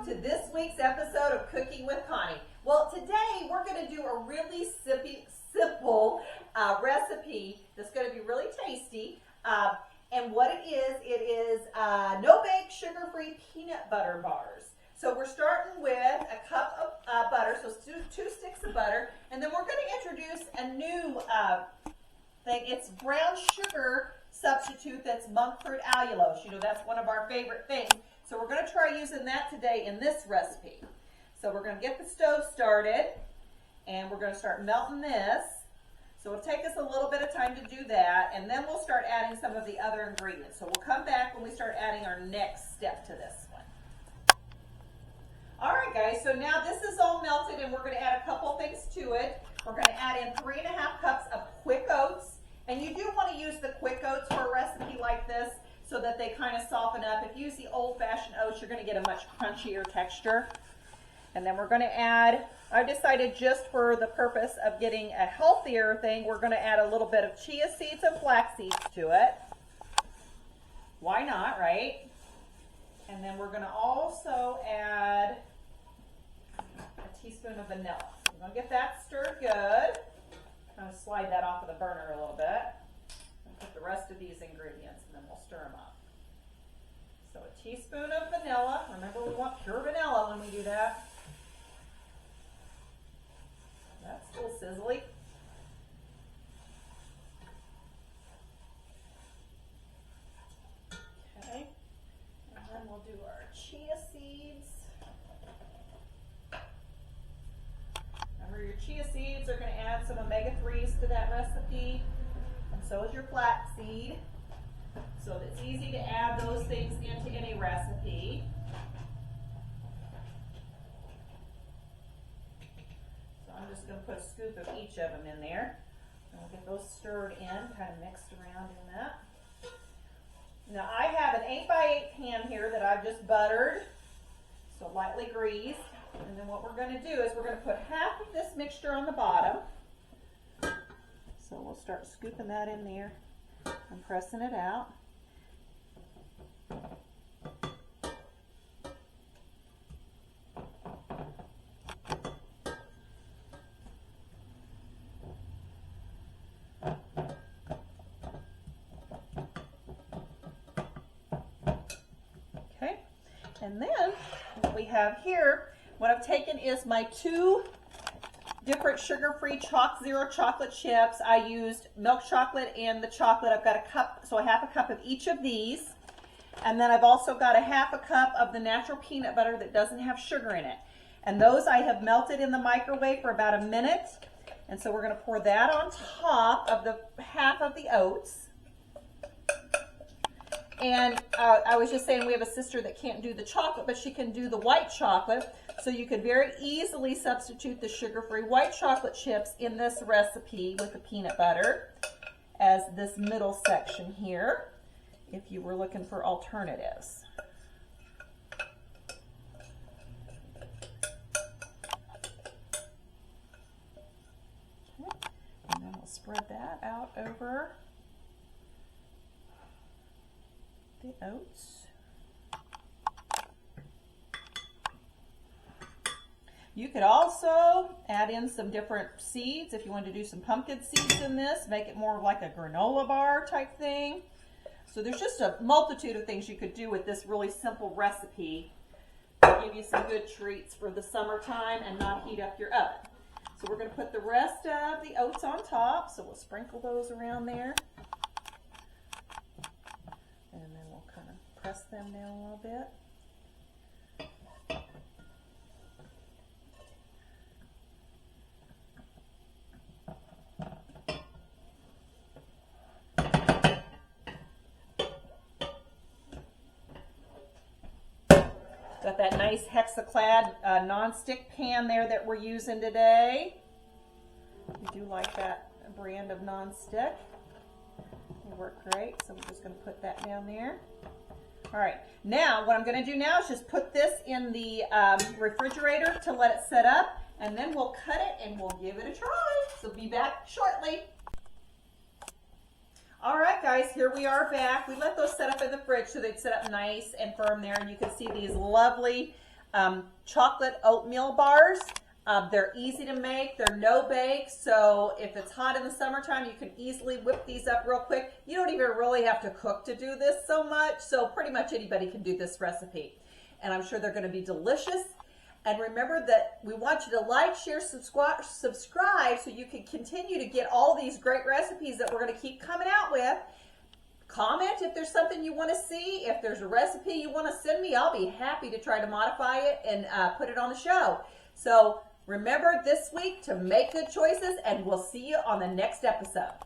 to this week's episode of Cooking with Connie. Well, today we're going to do a really simple recipe that's going to be really tasty. And what it is no-bake, sugar-free peanut butter bars. So we're starting with a cup of butter, so two sticks of butter, and then we're going to introduce a new thing. It's brown sugar substitute that's monk fruit allulose. You know, that's one of our favorite things. So we're going to try using that today in this recipe. So we're going to get the stove started, and we're going to start melting this. So it'll take us a little bit of time to do that, and then we'll start adding some of the other ingredients. So we'll come back when we start adding our next step to this one. All right, guys, so now this is all melted, and we're going to add a couple things to it. We're going to add in 3½ cups of quick oats, and you do want to use the quick oats for a recipe like this so that they kind of soften up. If you use the old-fashioned oats, you're going to get a much crunchier texture. And then we're going to add, I decided just for the purpose of getting a healthier thing, we're going to add a little bit of chia seeds and flax seeds to it. Why not, right? And then we're going to also add a teaspoon of vanilla. So we're going to get that stirred good. Kind of slide that off of the burner a little bit. And put the rest of these ingredients, and then we'll stir them up. So a teaspoon of vanilla. Remember, we want pure vanilla when we do that. That's a little sizzly. Okay, and then we'll do our chia seeds. Remember, your chia seeds are going to add some omega-3s to that recipe, and so is your flaxseed. So it's easy to add those things into any recipe. I'm just going to put a scoop of each of them in there. And we'll get those stirred in, kind of mixed around in that. Now I have an 8x8 pan here that I've just buttered, so lightly greased. And then what we're going to do is we're going to put half of this mixture on the bottom. So we'll start scooping that in there and pressing it out. And then what we have here, what I've taken is my 2 different sugar-free Zero chocolate chips. I used milk chocolate and the chocolate. I've got a cup, so a half a cup of each of these. And then I've also got a half a cup of the natural peanut butter that doesn't have sugar in it. And those I have melted in the microwave for about a minute. And so we're going to pour that on top of the half of the oats. And I was just saying we have a sister that can't do the chocolate, but she can do the white chocolate. So you could very easily substitute the sugar-free white chocolate chips in this recipe with the peanut butter as this middle section here, if you were looking for alternatives. Okay. And then we'll spread that out over the oats. You could also add in some different seeds if you want to do some pumpkin seeds in this, make it more like a granola bar type thing. So there's just a multitude of things you could do with this really simple recipe to give you some good treats for the summertime and not heat up your oven. So we're going to put the rest of the oats on top, so we'll sprinkle those around there. And then we'll kind of press them down a little bit. Got that nice Hexaclad non-stick pan there that we're using today. We do like that brand of non-stick. They work great, so we're just going to put that down there. All right, now what I'm going to do now is just put this in the refrigerator to let it set up, and then we'll cut it and we'll give it a try. So be back shortly. All right, guys, here we are back. We let those set up in the fridge so they'd set up nice and firm there, and you can see these lovely chocolate oatmeal bars. They're easy to make. They're no bake. So if it's hot in the summertime, you can easily whip these up real quick. You don't even really have to cook to do this so much. So pretty much anybody can do this recipe. And I'm sure they're going to be delicious. And remember that we want you to like, share, subscribe so you can continue to get all these great recipes that we're going to keep coming out with. Comment if there's something you want to see. If there's a recipe you want to send me, I'll be happy to try to modify it and put it on the show. So remember this week to make good choices, and we'll see you on the next episode.